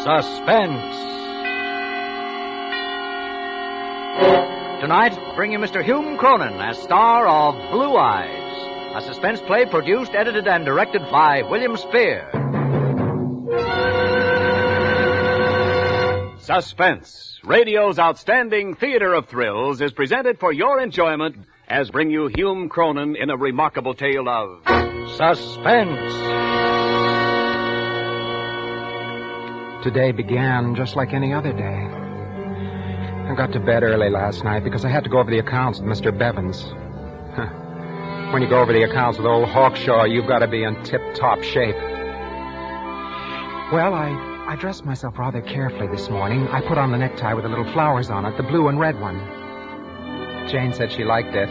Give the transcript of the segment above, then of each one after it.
Suspense. Tonight, bring you Mr. Hume Cronyn as star of Blue Eyes, a suspense play produced, edited, and directed by William Spear. Suspense, radio's outstanding theater of thrills, is presented for your enjoyment as bring you Hume Cronyn in a remarkable tale of Suspense. Today began just like any other day. I got to bed early last night because I had to go over the accounts with Mr. Bevins. When you go over the accounts with old Hawkshaw, you've got to be in tip-top shape. Well, I dressed myself rather carefully this morning. I put on the necktie with the little flowers on it, the blue and red one. Jane said she liked it.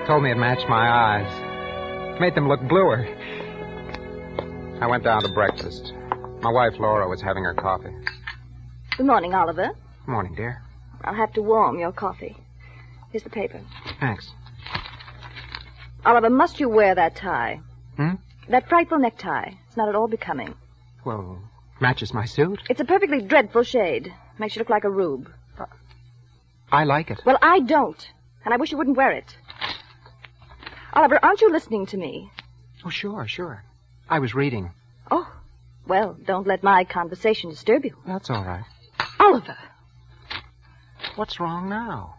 Told me it matched my eyes. Made them look bluer. I went down to breakfast. My wife, Laura, was having her coffee. Good morning, Oliver. Good morning, dear. I'll have to warm your coffee. Here's the paper. Thanks. Oliver, must you wear that tie? That frightful necktie. It's not at all becoming. Well, matches my suit. It's a perfectly dreadful shade. Makes you look like a rube. I like it. Well, I don't. And I wish you wouldn't wear it. Oliver, aren't you listening to me? Oh, sure. I was reading. Oh, well, don't let my conversation disturb you. That's all right. Oliver. What's wrong now?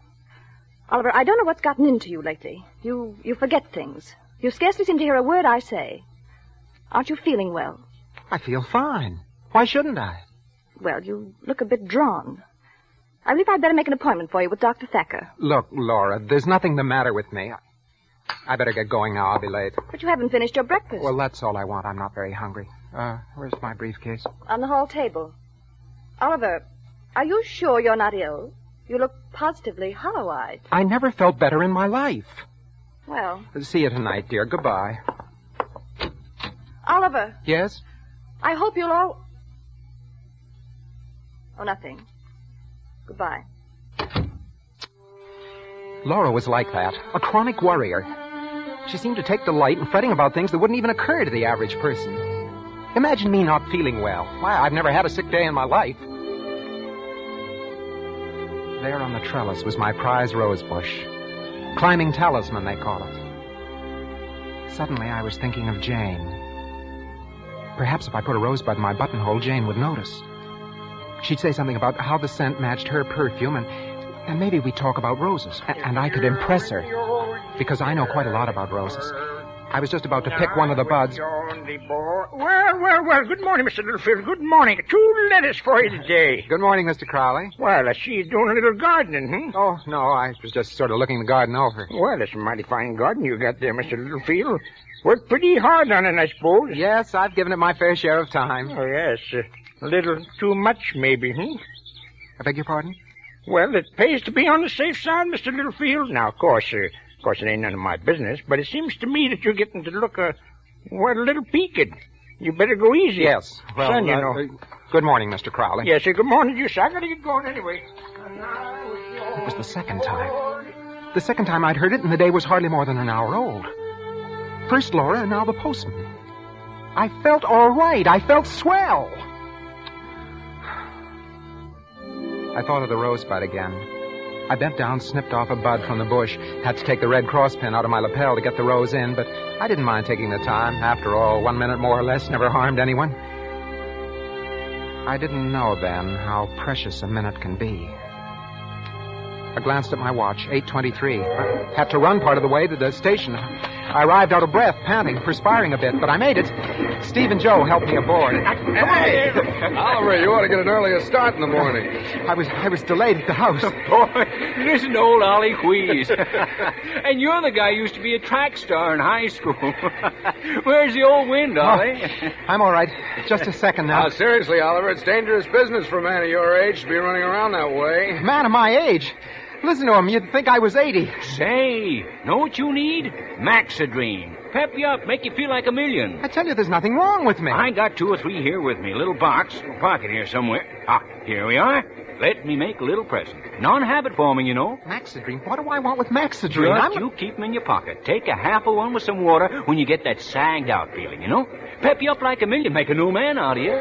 Oliver, I don't know what's gotten into you lately. You forget things. You scarcely seem to hear a word I say. Aren't you feeling well? I feel fine. Why shouldn't I? Well, you look a bit drawn. I believe I'd better make an appointment for you with Dr. Thacker. Look, Laura, there's nothing the matter with me. I better get going now. I'll be late. But you haven't finished your breakfast. Well, that's all I want. I'm not very hungry. Where's my briefcase? On the hall table. Oliver, are you sure you're not ill? You look positively hollow-eyed. I never felt better in my life. Well... See you tonight, dear. Goodbye. Oliver. Yes? I hope you'll all... Oh, nothing. Goodbye. Laura was like that. A chronic worrier. She seemed to take delight in fretting about things that wouldn't even occur to the average person. Imagine me not feeling well. Why, I've never had a sick day in my life. There on the trellis was my prize rose bush. Climbing talisman, they call it. Suddenly, I was thinking of Jane. Perhaps if I put a rosebud in my buttonhole, Jane would notice. She'd say something about how the scent matched her perfume, and maybe we'd talk about roses. And I could impress her, because I know quite a lot about roses. I was just about to pick one of the buds. Well, good morning, Mr. Littlefield. Good morning. 2 letters for you today. Good morning, Mr. Crowley. Well, I see you doing a little gardening, Oh, no, I was just sort of looking the garden over. Well, it's a mighty fine garden you got there, Mr. Littlefield. Worked pretty hard on it, I suppose. Yes, I've given it my fair share of time. Oh, yes. A little too much, maybe, I beg your pardon? Well, it pays to be on the safe side, Mr. Littlefield. Now, of course, it ain't none of my business, but it seems to me that you're getting to look, a little peaked. You better go easy. Yes. Well, Son, you know. Good morning, Mr. Crowley. Yes, sir. Good morning to you, sir. I gotta get going anyway. It was the second time. The second time I'd heard it, and the day was hardly more than an hour old. First Laura, and now the postman. I felt all right. I felt swell. I thought of the rosebud again. I bent down, snipped off a bud from the bush, had to take the red cross pin out of my lapel to get the rose in, but I didn't mind taking the time. After all, 1 minute more or less never harmed anyone. I didn't know then how precious a minute can be. I glanced at my watch, 8:23. I had to run part of the way to the station. I arrived out of breath, panting, perspiring a bit, but I made it. Steve and Joe helped me aboard. Hey! Oliver, you ought to get an earlier start in the morning. I was delayed at the house. Boy, listen to old Ollie wheeze. And you're the guy who used to be a track star in high school. Where's the old wind, Ollie? I'm all right. Just a second now. Now, seriously, Oliver, it's dangerous business for a man of your age to be running around that way. Man of my age? Listen to him. You'd think I was 80. Say, know what you need? Maxidrine. Pep you up, make you feel like a million. I tell you, there's nothing wrong with me. I got 2 or 3 here with me. A little box, a pocket here somewhere. Here we are. Let me make a little present. Non-habit forming, you know. Maxidrine? What do I want with Maxidrine? You keep them in your pocket. Take a half of one with some water when you get that sagged out feeling, you know? Pep you up like a million. Make a new man out of you.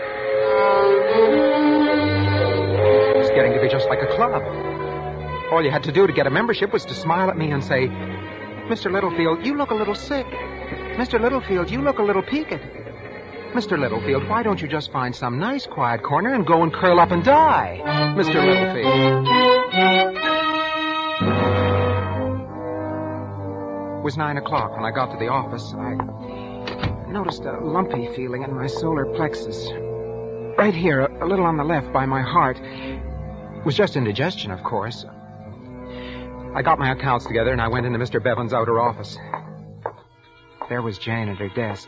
practically just like a club. All you had to do to get a membership was to smile at me and say, Mr. Littlefield, you look a little sick. Mr. Littlefield, you look a little peaked. Mr. Littlefield, why don't you just find some nice quiet corner and go and curl up and die? Mr. Littlefield. It was 9 o'clock when I got to the office. I noticed a lumpy feeling in my solar plexus. Right here, a little on the left by my heart. It was just indigestion, of course. I got my accounts together and I went into Mr. Bevan's outer office. There was Jane at her desk.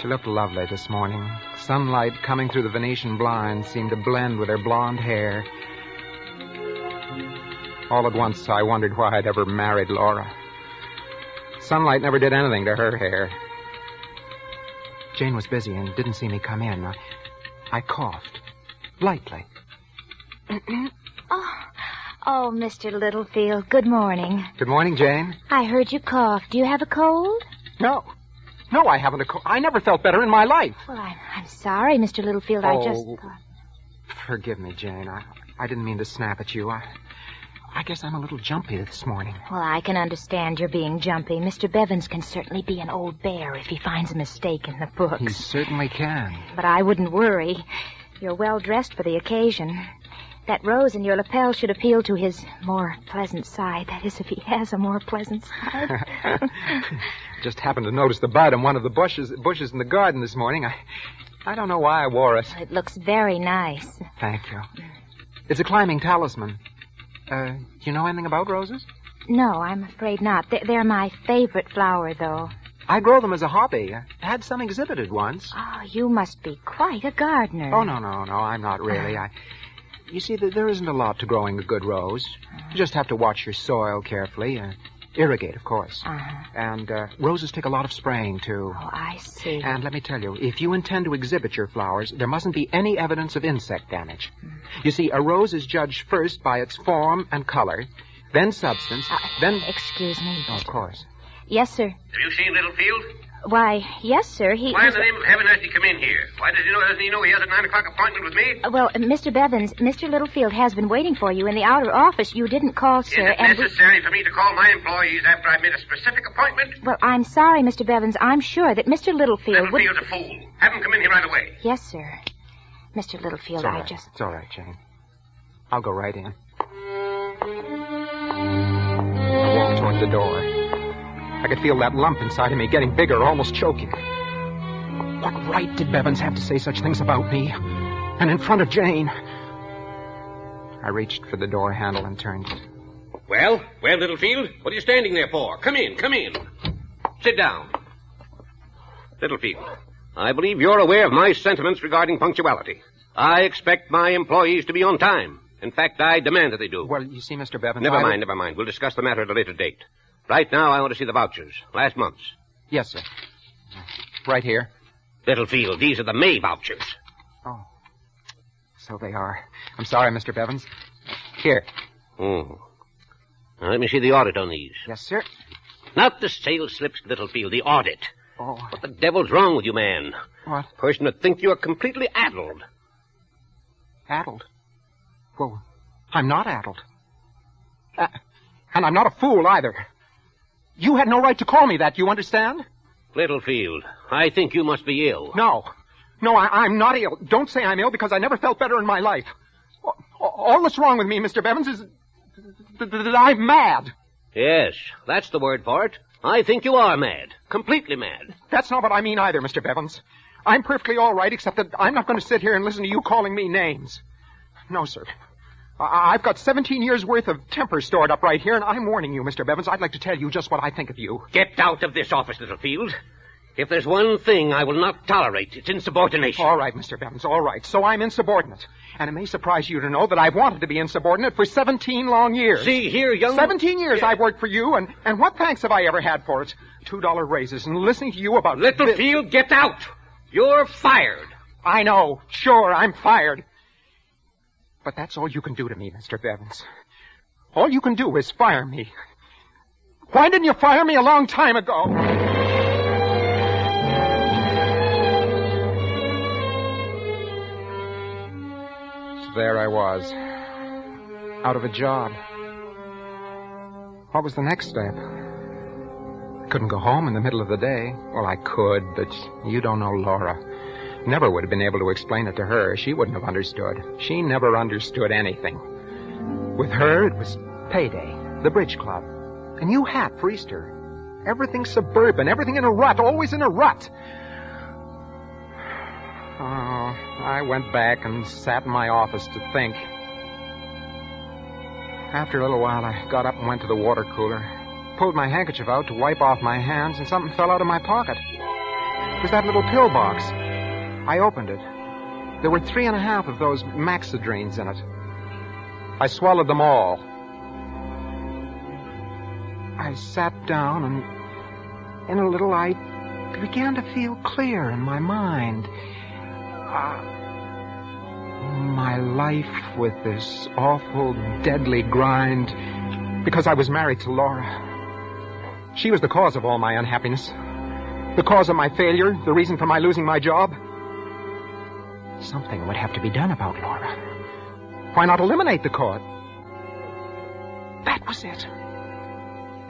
She looked lovely this morning. Sunlight coming through the Venetian blinds seemed to blend with her blonde hair. All at once, I wondered why I'd ever married Laura. Sunlight never did anything to her hair. Jane was busy and didn't see me come in. I coughed. Lightly. Oh, Mr. Littlefield, good morning. Good morning, Jane. I heard you cough. Do you have a cold? No, I haven't a cold. I never felt better in my life. Well, I'm sorry, Mr. Littlefield. I just... Forgive me, Jane. I didn't mean to snap at you. I guess I'm a little jumpy this morning. Well, I can understand you're being jumpy. Mr. Bevins can certainly be an old bear if he finds a mistake in the books. He certainly can. But I wouldn't worry. You're well dressed for the occasion. That rose in your lapel should appeal to his more pleasant side. That is, if he has a more pleasant side. Just happened to notice the bud in one of the bushes in the garden this morning. I don't know why I wore it. It looks very nice. Thank you. It's a climbing talisman. Do you know anything about roses? No, I'm afraid not. They're my favorite flower, though. I grow them as a hobby. I had some exhibited once. Oh, you must be quite a gardener. Oh, no, I'm not really. You see, there isn't a lot to growing a good rose. You just have to watch your soil carefully. Irrigate, of course. And roses take a lot of spraying, too. Oh, I see. And let me tell you, if you intend to exhibit your flowers, there mustn't be any evidence of insect damage. You see, a rose is judged first by its form and color, then substance, then... Excuse me. Oh, of course. Yes, sir. Have you seen Littlefield? Why, yes, sir. Why in the name of heaven has he come in here? Why doesn't he know he has a 9 o'clock appointment with me? Well, Mr. Bevins, Mr. Littlefield has been waiting for you in the outer office. You didn't call, sir. Is it necessary for me to call my employees after I've made a specific appointment? Well, I'm sorry, Mr. Bevins. I'm sure that Mr. Littlefield Littlefield's a fool. Have him come in here right away. Yes, sir. Mr. Littlefield, It's all right, Jane. I'll go right in. I walked toward the door. I could feel that lump inside of me getting bigger, almost choking. What right did Bevins have to say such things about me? And in front of Jane? I reached for the door handle and turned it. Well, Littlefield, what are you standing there for? Come in. Sit down. Littlefield, I believe you're aware of my sentiments regarding punctuality. I expect my employees to be on time. In fact, I demand that they do. Well, you see, Mr. Bevins... Never mind. We'll discuss the matter at a later date. Right now, I want to see the vouchers. Last month's. Yes, sir. Right here. Littlefield, these are the May vouchers. Oh. So they are. I'm sorry, Mr. Bevins. Here. Now, let me see the audit on these. Yes, sir. Not the sales slips, Littlefield, the audit. Oh. What the devil's wrong with you, man? What? A person would think you are completely addled. Addled? Well, I'm not addled. And I'm not a fool, either. You had no right to call me that, you understand? Littlefield, I think you must be ill. No, I'm not ill. Don't say I'm ill because I never felt better in my life. All that's wrong with me, Mr. Bevins, is that I'm mad. Yes, that's the word for it. I think you are mad. Completely mad. That's not what I mean either, Mr. Bevins. I'm perfectly all right, except that I'm not going to sit here and listen to you calling me names. No, sir. I've got 17 years' worth of temper stored up right here, and I'm warning you, Mr. Bevins, I'd like to tell you just what I think of you. Get out of this office, Littlefield. If there's one thing I will not tolerate, it's insubordination. All right, Mr. Bevins, all right. So I'm insubordinate. And it may surprise you to know that I've wanted to be insubordinate for 17 long years. See here, young... 17 years I've worked for you, and what thanks have I ever had for it? $2 raises and listening to you about... Littlefield, get out! You're fired. I know. Sure, I'm fired. But that's all you can do to me, Mr. Bevins. All you can do is fire me. Why didn't you fire me a long time ago? there I was, out of a job. What was the next step? I couldn't go home in the middle of the day. Well, I could, but you don't know Laura. Never would have been able to explain it to her. She wouldn't have understood. She never understood anything. With her, it was payday, the bridge club, a new hat for Easter. Everything suburban, everything in a rut, always in a rut. Oh, I went back and sat in my office to think. After a little while, I got up and went to the water cooler, pulled my handkerchief out to wipe off my hands, and something fell out of my pocket. It was that little pill box. I opened it. There were 3.5 of those Maxidrines in it. I swallowed them all. I sat down, and in a little I began to feel clear in my mind. My life with this awful, deadly grind, because I was married to Laura. She was the cause of all my unhappiness, the cause of my failure, the reason for my losing my job. Something would have to be done about Laura. Why not eliminate the cause? That was it.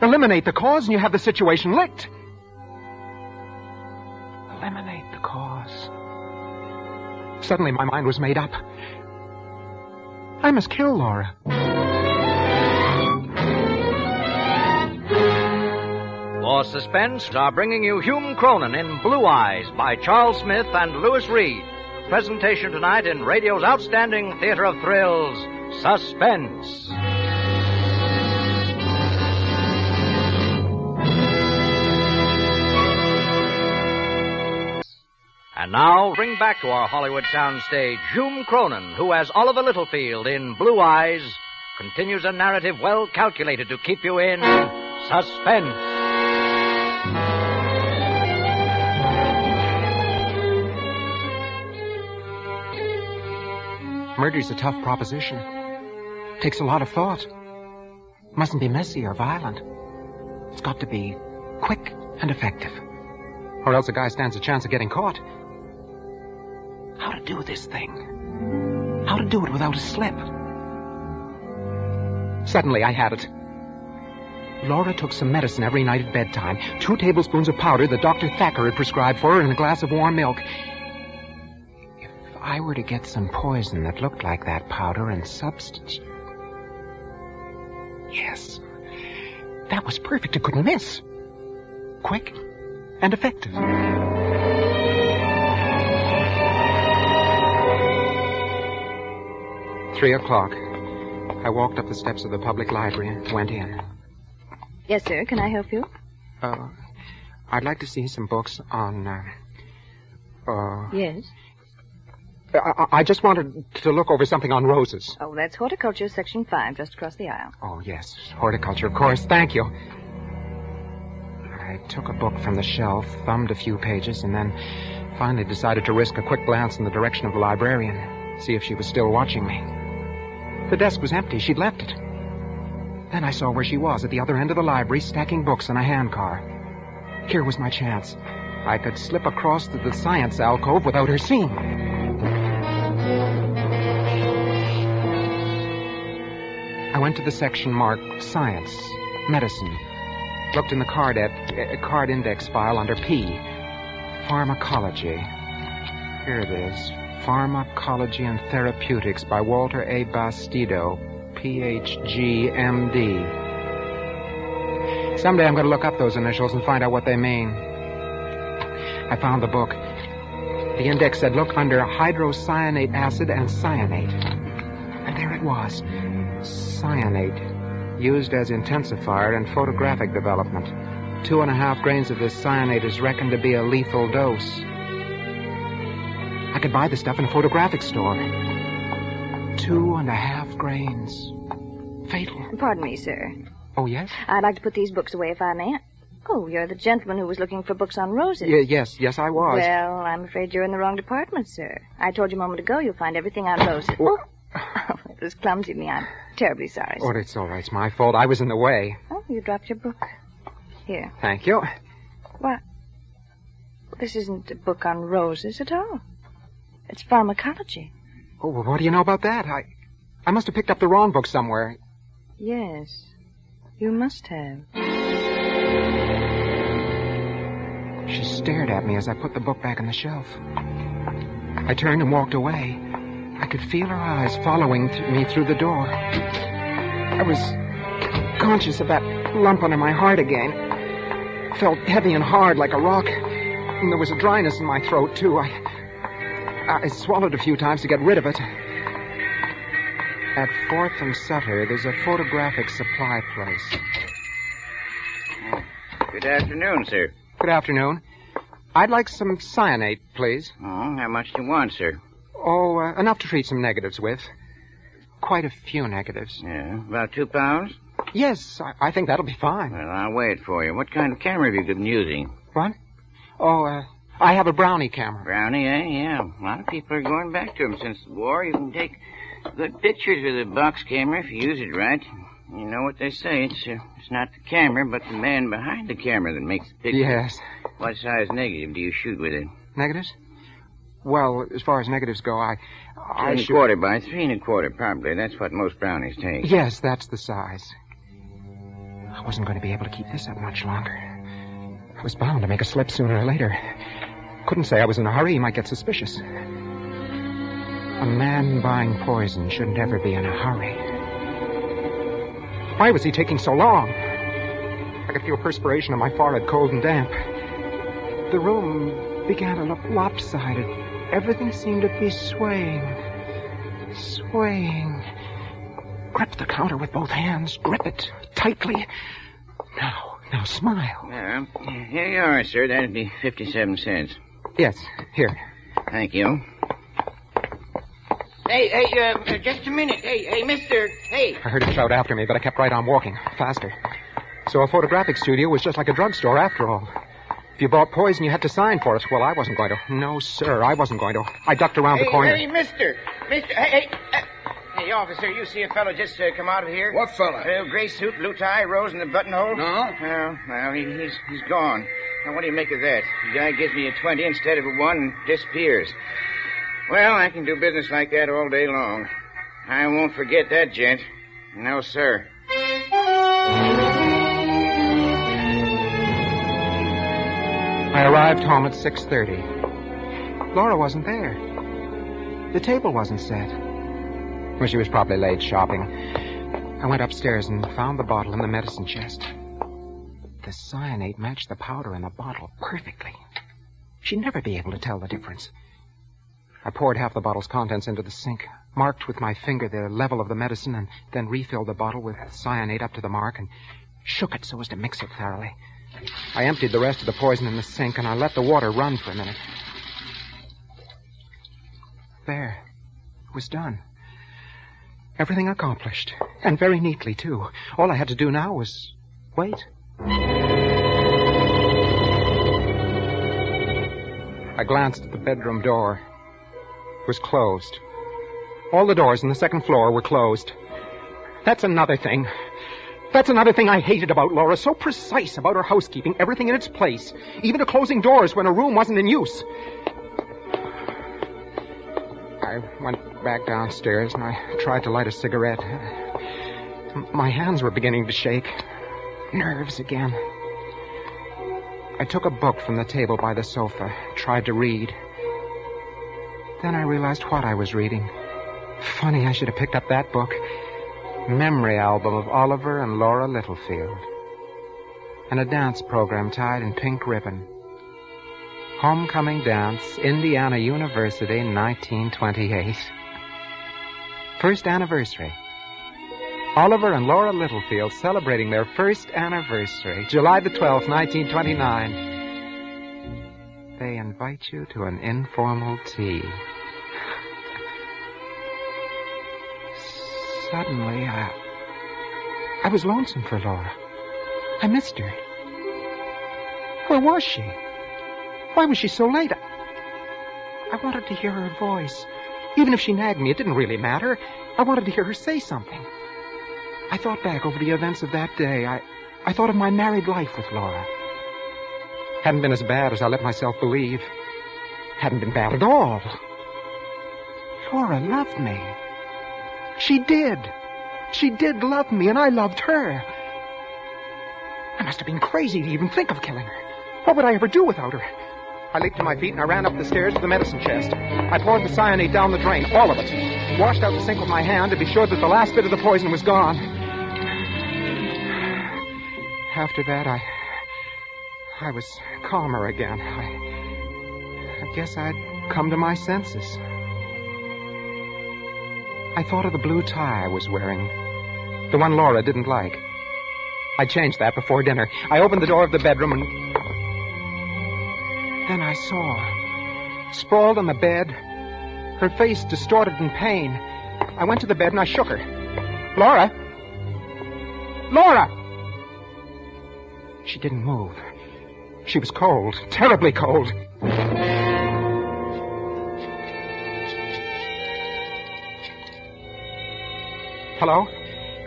Eliminate the cause and you have the situation licked. Eliminate the cause. Suddenly my mind was made up. I must kill Laura. For Suspense are bringing you Hume Cronyn in Blue Eyes by Charles Smith and Lewis Reed. Presentation tonight in radio's outstanding theater of thrills, Suspense. And now, bring back to our Hollywood soundstage Hume Cronyn, who, as Oliver Littlefield in Blue Eyes, continues a narrative well calculated to keep you in suspense. Murder's a tough proposition. Takes a lot of thought. Mustn't be messy or violent. It's got to be quick and effective. Or else a guy stands a chance of getting caught. How to do this thing? How to do it without a slip? Suddenly I had it. Laura took some medicine every night at bedtime. 2 tablespoons of powder that Dr. Thacker had prescribed for her and a glass of warm milk. If I were to get some poison that looked like that powder and substitute... Yes. That was perfect. It couldn't miss. Quick and effective. 3 o'clock. I walked up the steps of the public library and went in. Yes, sir. Can I help you? I'd like to see some books on, Yes? I just wanted to look over something on roses. Oh, that's horticulture, section 5, just across the aisle. Oh, yes. Horticulture, of course. Thank you. I took a book from the shelf, thumbed a few pages, and then finally decided to risk a quick glance in the direction of the librarian, see if she was still watching me. The desk was empty. She'd left it. Then I saw where she was, at the other end of the library, stacking books in a handcar. Here was my chance. I could slip across to the science alcove without her seeing. I went to the section marked Science, Medicine. Looked in the card index file under P. Pharmacology. Here it is. Pharmacology and Therapeutics by Walter A. Bastido, Ph.G., M.D. Someday I'm going to look up those initials and find out what they mean. I found the book. The index said, look under hydrocyanate acid and cyanate. And there it was. Cyanate, used as intensifier in photographic development. 2.5 grains of this cyanate is reckoned to be a lethal dose. I could buy the stuff in a photographic store. 2.5 grains. Fatal. Pardon me, sir. Oh, yes? I'd like to put these books away if I may. Oh, you're the gentleman who was looking for books on roses. Yes, I was. Well, I'm afraid you're in the wrong department, sir. I told you a moment ago you'll find everything on roses. Oh, it was clumsy of me. I'm terribly sorry, sir. Oh, it's all right. It's my fault. I was in the way. Oh, you dropped your book. Here. Thank you. What? This isn't a book on roses at all. It's pharmacology. Oh, well, what do you know about that? I must have picked up the wrong book somewhere. Yes, you must have. She stared at me as I put the book back on the shelf. I turned and walked away. I could feel her eyes following me through the door. I was conscious of that lump under my heart again. It felt heavy and hard like a rock. And there was a dryness in my throat, too. I swallowed a few times to get rid of it. At 4th and Sutter, there's a photographic supply place. Good afternoon, sir. Good afternoon. I'd like some cyanate, please. Oh, how much do you want, sir? Oh, enough to treat some negatives with. Quite a few negatives. Yeah, about 2 pounds? Yes, I think that'll be fine. Well, I'll wait for you. What kind of camera have you been using? What? Oh, I have a Brownie camera. Brownie, eh? Yeah. A lot of people are going back to them since the war. You can take good pictures with a box camera if you use it right. You know what they say. It's not the camera, but the man behind the camera that makes the picture. Yes. What size negative do you shoot with it? Negatives? Well, as far as negatives go, I 2 1/4 by 3 1/4, probably. That's what most brownies take. Yes, that's the size. I wasn't going to be able to keep this up much longer. I was bound to make a slip sooner or later. Couldn't say I was in a hurry. He might get suspicious. A man buying poison shouldn't ever be in a hurry. Why was he taking so long? I could feel perspiration on my forehead, cold and damp. The room began to look lopsided. Everything seemed to be swaying. Swaying. Grip the counter with both hands. Grip it tightly. Now smile. Yeah. Here you are, sir. That'd be 57 cents. Yes, here. Thank you. Hey, just a minute. Hey, mister. Hey. I heard him shout after me, but I kept right on walking, faster. So a photographic studio was just like a drugstore after all. If you bought poison, you had to sign for it. Well, I wasn't going to. No, sir, I wasn't going to. I ducked around the corner. Hey, mister. Hey, officer, you see a fellow just come out of here? What fella? Gray suit, blue tie, rose in the buttonhole. No? Well, he's gone. Now, what do you make of that? The guy gives me a 20 instead of a 1 and disappears. Well, I can do business like that all day long. I won't forget that, gent. No, sir. I arrived home at 6:30. Laura wasn't there. The table wasn't set. Well, she was probably late shopping. I went upstairs and found the bottle in the medicine chest. The cyanate matched the powder in the bottle perfectly. She'd never be able to tell the difference. I poured half the bottle's contents into the sink, marked with my finger the level of the medicine, and then refilled the bottle with cyanate up to the mark and shook it so as to mix it thoroughly. I emptied the rest of the poison in the sink, and I let the water run for a minute. There. It was done. Everything accomplished. And very neatly, too. All I had to do now was wait. I glanced at the bedroom door. It was closed. All the doors on the second floor were closed. That's another thing. That's another thing I hated about Laura. So precise about her housekeeping, everything in its place, even to closing doors when a room wasn't in use. I went back downstairs and I tried to light a cigarette. My hands were beginning to shake. Nerves again. I took a book from the table by the sofa, tried to read. Then I realized what I was reading. Funny, I should have picked up that book. Memory album of Oliver and Laura Littlefield. And a dance program tied in pink ribbon. Homecoming dance, Indiana University, 1928. First anniversary. Oliver and Laura Littlefield celebrating their first anniversary, July the 12th, 1929. They invite you to an informal tea. Suddenly, I was lonesome for Laura. I missed her. Where was she? Why was she so late? I wanted to hear her voice. Even if she nagged me, it didn't really matter. I wanted to hear her say something. I thought back over the events of that day. I thought of my married life with Laura. Hadn't been as bad as I let myself believe. Hadn't been bad at all. Laura loved me. She did. She did love me, and I loved her. I must have been crazy to even think of killing her. What would I ever do without her? I leaped to my feet and I ran up the stairs to the medicine chest. I poured the cyanide down the drain, all of it. Washed out the sink with my hand to be sure that the last bit of the poison was gone. After that, I was calmer again. I guess I'd come to my senses. I thought of the blue tie I was wearing. The one Laura didn't like. I changed that before dinner. I opened the door of the bedroom and... Then I saw, sprawled on the bed, her face distorted in pain. I went to the bed and I shook her. Laura! Laura! She didn't move. She was cold, terribly cold. Hello?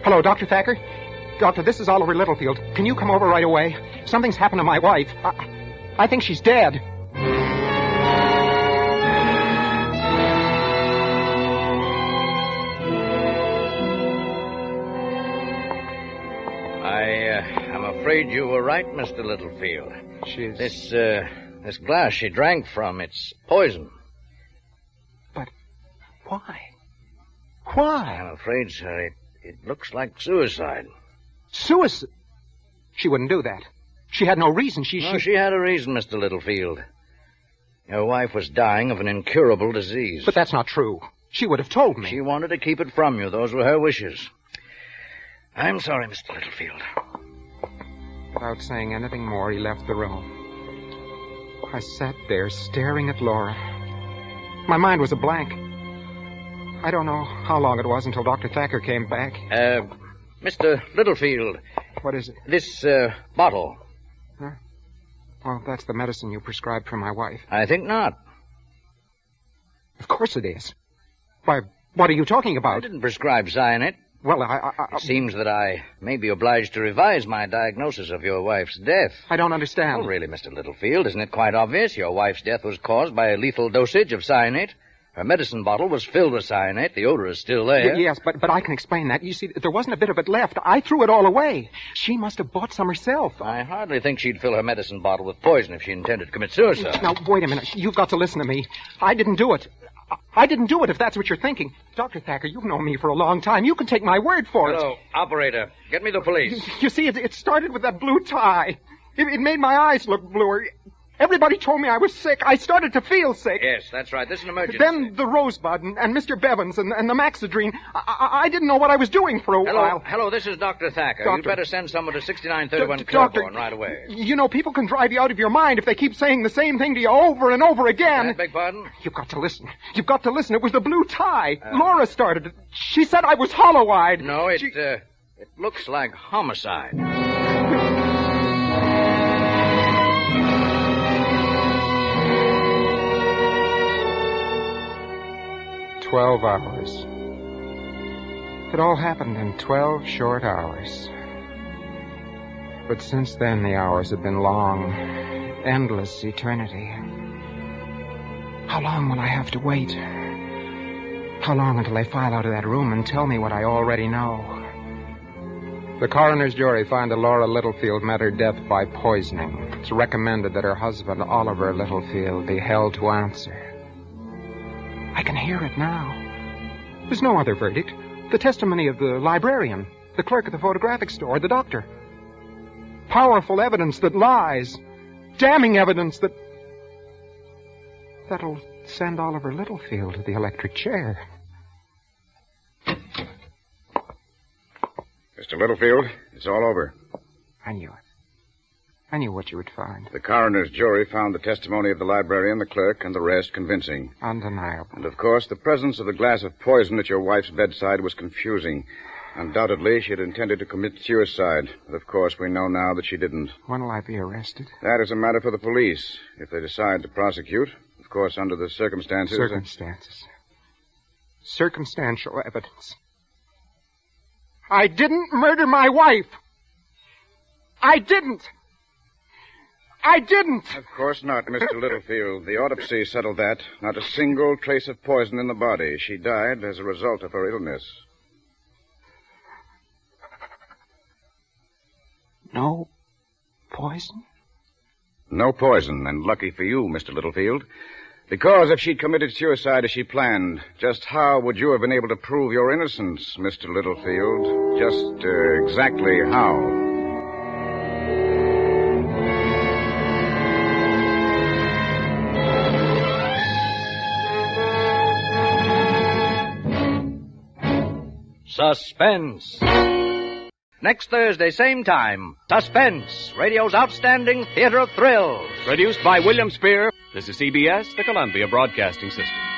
Hello, Dr. Thacker? Doctor, this is Oliver Littlefield. Can you come over right away? Something's happened to my wife. I think she's dead. I'm afraid you were right, Mr. Littlefield. This glass she drank from, it's poison. But why? Why? I'm afraid, sir, it looks like suicide. Suicide? She wouldn't do that. She had no reason. She had a reason, Mr. Littlefield. Your wife was dying of an incurable disease. But that's not true. She would have told me. She wanted to keep it from you. Those were her wishes. I'm sorry, Mr. Littlefield. Without saying anything more, he left the room. I sat there staring at Laura. My mind was a blank. I don't know how long it was until Dr. Thacker came back. Mr. Littlefield. What is it? This, bottle. Huh? Well, that's the medicine you prescribed for my wife. I think not. Of course it is. Why, what are you talking about? I didn't prescribe cyanide. Well, It seems that I may be obliged to revise my diagnosis of your wife's death. I don't understand. Oh, really, Mr. Littlefield, isn't it quite obvious? Your wife's death was caused by a lethal dosage of cyanide. Her medicine bottle was filled with cyanide. The odor is still there. Yes, but I can explain that. You see, there wasn't a bit of it left. I threw it all away. She must have bought some herself. I hardly think she'd fill her medicine bottle with poison if she intended to commit suicide. Now, wait a minute. You've got to listen to me. I didn't do it. I didn't do it, if that's what you're thinking. Dr. Thacker, you've known me for a long time. You can take my word for it. Hello, operator. Get me the police. You see, it started with that blue tie. It made my eyes look bluer. Everybody told me I was sick. I started to feel sick. Yes, that's right. This is an emergency. Then the Rosebud and Mr. Bevins and the Maxidrine. I didn't know what I was doing for a while. Hello, this is Dr. Thacker. Doctor. You'd better send someone to 6931 Doctor, Claiborne right away. You know, people can drive you out of your mind if they keep saying the same thing to you over and over again. I beg pardon? You've got to listen. You've got to listen. It was the blue tie. Laura started it. She said I was hollow-eyed. No, it looks like homicide. 12 hours. It all happened in 12 short hours. But since then, the hours have been long, endless eternity. How long will I have to wait? How long until they file out of that room and tell me what I already know? The coroner's jury find that Laura Littlefield met her death by poisoning. It's recommended that her husband, Oliver Littlefield, be held to answer. I can hear it now. There's no other verdict. The testimony of the librarian, the clerk at the photographic store, the doctor. Powerful evidence that lies. Damning evidence that'll send Oliver Littlefield to the electric chair. Mr. Littlefield, it's all over. I knew it. I knew what you would find. The coroner's jury found the testimony of the librarian, the clerk, and the rest convincing. Undeniable. And, of course, the presence of the glass of poison at your wife's bedside was confusing. Undoubtedly, she had intended to commit suicide. But, of course, we know now that she didn't. When will I be arrested? That is a matter for the police. If they decide to prosecute, of course, under the circumstances... Circumstantial evidence. I didn't murder my wife. I didn't. I didn't. Of course not, Mr. Littlefield. The autopsy settled that. Not a single trace of poison in the body. She died as a result of her illness. No poison? No poison, and lucky for you, Mr. Littlefield. Because if she'd committed suicide as she planned, just how would you have been able to prove your innocence, Mr. Littlefield? Just exactly how? Suspense. Next Thursday, same time, Suspense, radio's outstanding theater of thrills. Produced by William Spear. This is CBS, the Columbia Broadcasting System.